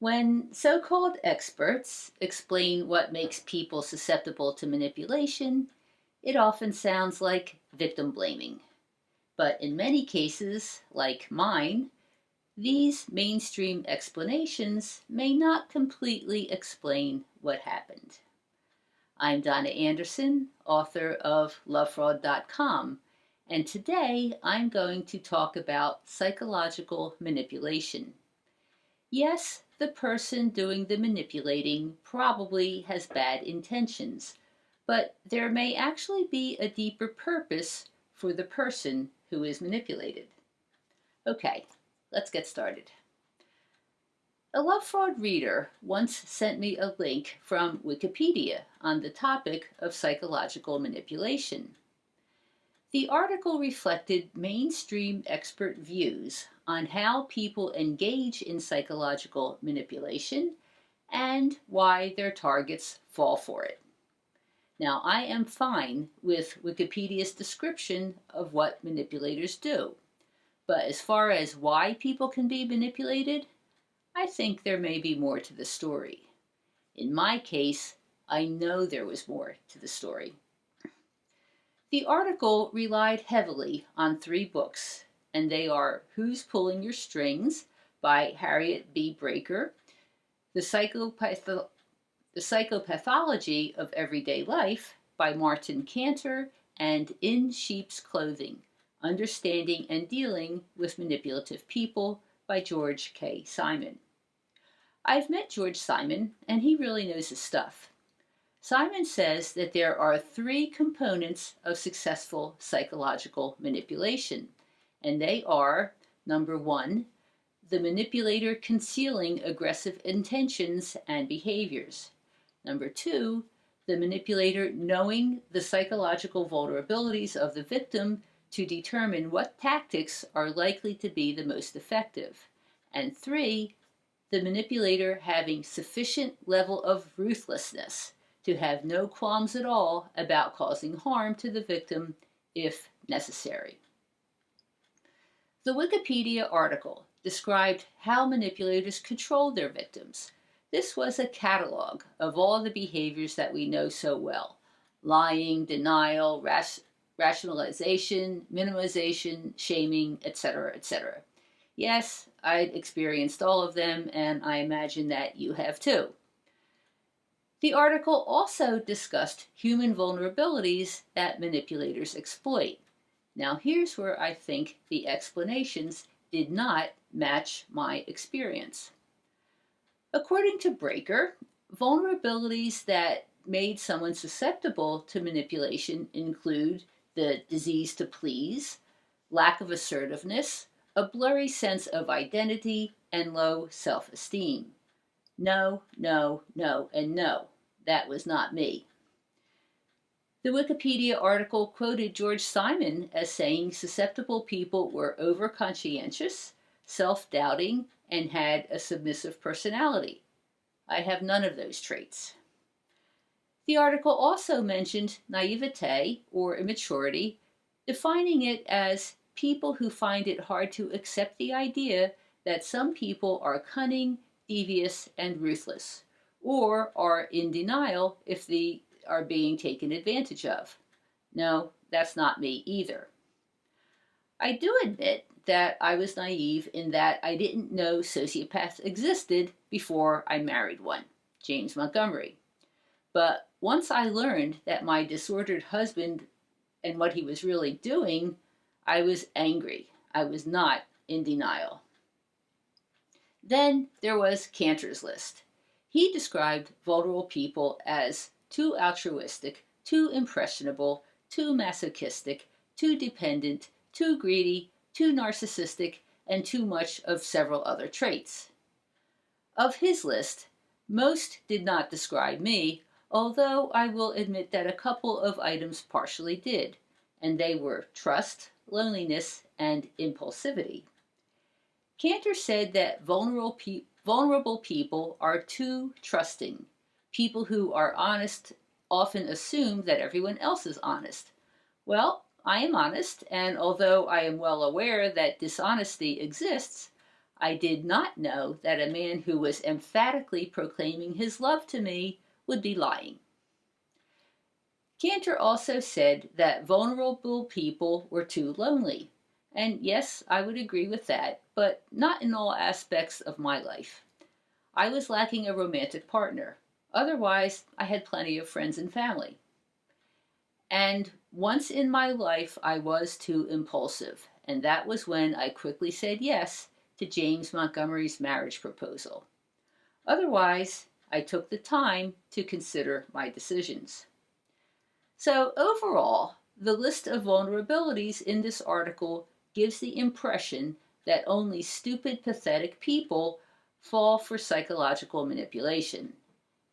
When so-called experts explain what makes people susceptible to manipulation, it often sounds like victim blaming. But in many cases, like mine, these mainstream explanations may not completely explain what happened. I'm Donna Andersen, author of lovefraud.com, and today I'm going to talk about psychological manipulation. Yes, the person doing the manipulating probably has bad intentions, but there may actually be a deeper purpose for the person who is manipulated. Okay, let's get started. A love fraud reader once sent me a link from Wikipedia on the topic of psychological manipulation. The article reflected mainstream expert views on how people engage in psychological manipulation and why their targets fall for it. Now, I am fine with Wikipedia's description of what manipulators do, but as far as why people can be manipulated, I think there may be more to the story. In my case, I know there was more to the story. The article relied heavily on 3 books, and they are Who's Pulling Your Strings by Harriet B. Breaker, The Psychopathology of Everyday Life by Martin Cantor, and In Sheep's Clothing, Understanding and Dealing with Manipulative People by George K. Simon. I've met George Simon, and he really knows his stuff. Simon says that there are 3 components of successful psychological manipulation, and they are, number 1, the manipulator concealing aggressive intentions and behaviors. Number 2, the manipulator knowing the psychological vulnerabilities of the victim to determine what tactics are likely to be the most effective. And 3, the manipulator having sufficient level of ruthlessness to have no qualms at all about causing harm to the victim if necessary. The Wikipedia article described how manipulators control their victims. This was a catalog of all the behaviors that we know so well: lying, denial, rationalization, minimization, shaming, etc., etc. Yes, I'd experienced all of them, and I imagine that you have too. The article also discussed human vulnerabilities that manipulators exploit. Now here's where I think the explanations did not match my experience. According to Breaker, vulnerabilities that made someone susceptible to manipulation include the disease to please, lack of assertiveness, a blurry sense of identity, and low self-esteem. No, no, no, and no. That was not me. The Wikipedia article quoted George Simon as saying susceptible people were overconscientious, self-doubting, and had a submissive personality. I have none of those traits. The article also mentioned naivete or immaturity, defining it as people who find it hard to accept the idea that some people are cunning, devious, and ruthless, or are in denial if they are being taken advantage of. No, that's not me either. I do admit that I was naive in that I didn't know sociopaths existed before I married one, James Montgomery. But once I learned that my disordered husband and what he was really doing, I was angry. I was not in denial. Then there was Cantor's list. He described vulnerable people as too altruistic, too impressionable, too masochistic, too dependent, too greedy, too narcissistic, and too much of several other traits. Of his list, most did not describe me, although I will admit that a couple of items partially did, and they were trust, loneliness, and impulsivity. Cantor said that vulnerable people are too trusting. People who are honest often assume that everyone else is honest. Well, I am honest, and although I am well aware that dishonesty exists, I did not know that a man who was emphatically proclaiming his love to me would be lying. Cantor also said that vulnerable people were too lonely. And yes, I would agree with that, but not in all aspects of my life. I was lacking a romantic partner. Otherwise, I had plenty of friends and family. And once in my life, I was too impulsive, and that was when I quickly said yes to James Montgomery's marriage proposal. Otherwise, I took the time to consider my decisions. So overall, the list of vulnerabilities in this article gives the impression that only stupid, pathetic people fall for psychological manipulation.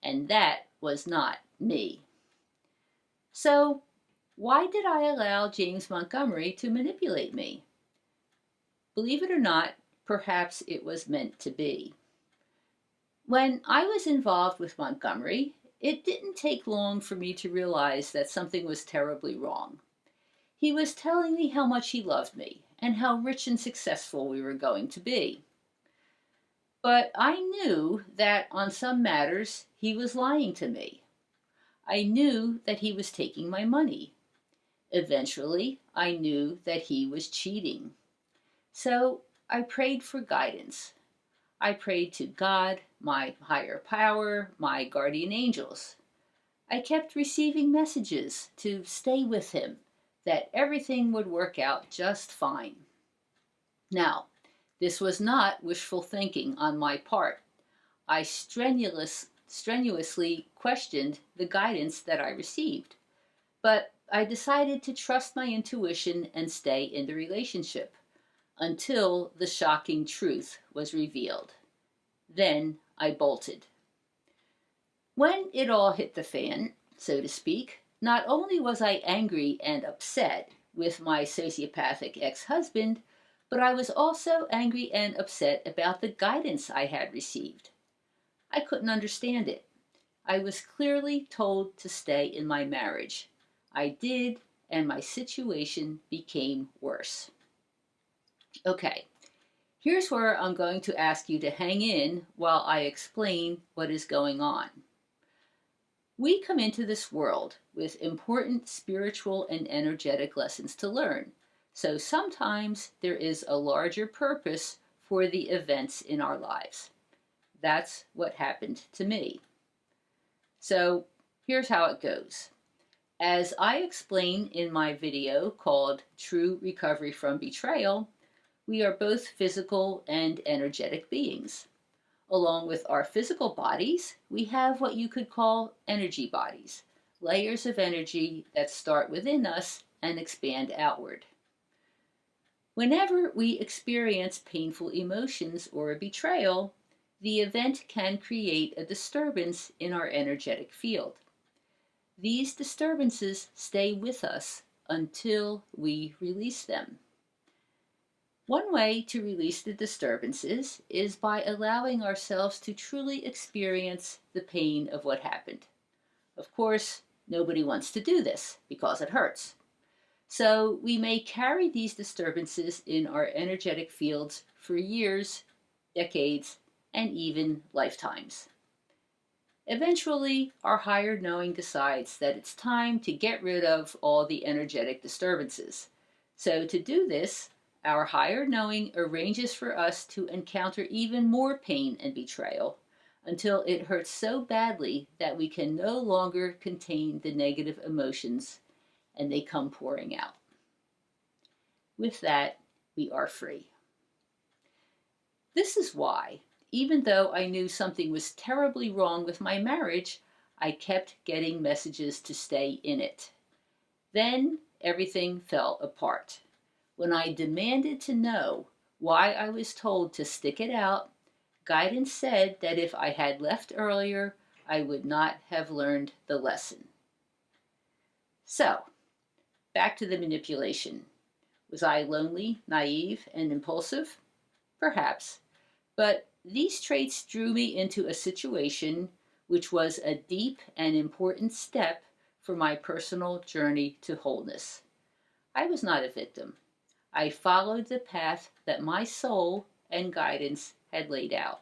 And that was not me. So, why did I allow James Montgomery to manipulate me? Believe it or not, perhaps it was meant to be. When I was involved with Montgomery, it didn't take long for me to realize that something was terribly wrong. He was telling me how much he loved me and how rich and successful we were going to be. But I knew that on some matters he was lying to me. I knew that he was taking my money. Eventually, I knew that he was cheating. So I prayed for guidance. I prayed to God, my higher power, my guardian angels. I kept receiving messages to stay with him, that everything would work out just fine. Now, this was not wishful thinking on my part. I strenuously questioned the guidance that I received. But I decided to trust my intuition and stay in the relationship until the shocking truth was revealed. Then I bolted. When it all hit the fan, so to speak, not only was I angry and upset with my sociopathic ex-husband, but I was also angry and upset about the guidance I had received. I couldn't understand it. I was clearly told to stay in my marriage. I did, and my situation became worse. Okay, here's where I'm going to ask you to hang in while I explain what is going on. We come into this world with important spiritual and energetic lessons to learn, so sometimes there is a larger purpose for the events in our lives. That's what happened to me. So here's how it goes. As I explain in my video called True Recovery from Betrayal, we are both physical and energetic beings. Along with our physical bodies, we have what you could call energy bodies, layers of energy that start within us and expand outward. Whenever we experience painful emotions or a betrayal, the event can create a disturbance in our energetic field. These disturbances stay with us until we release them. One way to release the disturbances is by allowing ourselves to truly experience the pain of what happened. Of course, nobody wants to do this because it hurts. So we may carry these disturbances in our energetic fields for years, decades, and even lifetimes. Eventually, our higher knowing decides that it's time to get rid of all the energetic disturbances. So to do this, our higher knowing arranges for us to encounter even more pain and betrayal until it hurts so badly that we can no longer contain the negative emotions and they come pouring out. With that, we are free. This is why, even though I knew something was terribly wrong with my marriage, I kept getting messages to stay in it. Then everything fell apart. When I demanded to know why I was told to stick it out, guidance said that if I had left earlier, I would not have learned the lesson. So, back to the manipulation. Was I lonely, naive, and impulsive? Perhaps. But these traits drew me into a situation which was a deep and important step for my personal journey to wholeness. I was not a victim. I followed the path that my soul and guidance had laid out.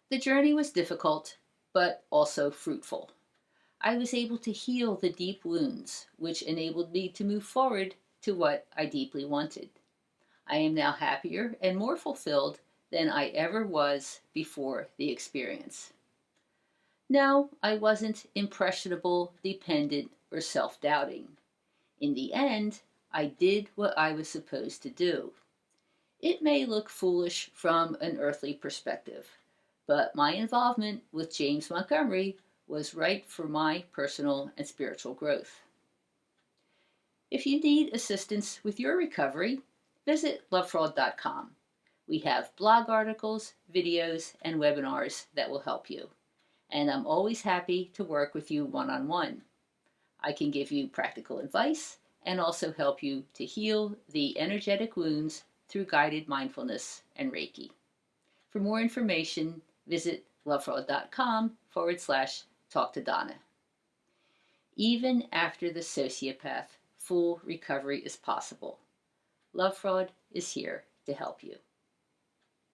The journey was difficult, but also fruitful. I was able to heal the deep wounds, which enabled me to move forward to what I deeply wanted. I am now happier and more fulfilled than I ever was before the experience. No, I wasn't impressionable, dependent, or self-doubting. In the end, I did what I was supposed to do. It may look foolish from an earthly perspective, but my involvement with James Montgomery was right for my personal and spiritual growth. If you need assistance with your recovery, visit lovefraud.com. We have blog articles, videos, and webinars that will help you. And I'm always happy to work with you one-on-one. I can give you practical advice and also help you to heal the energetic wounds through guided mindfulness and Reiki. For more information, visit lovefraud.com/talk to Donna. Even after the sociopath, full recovery is possible. Love Fraud is here to help you.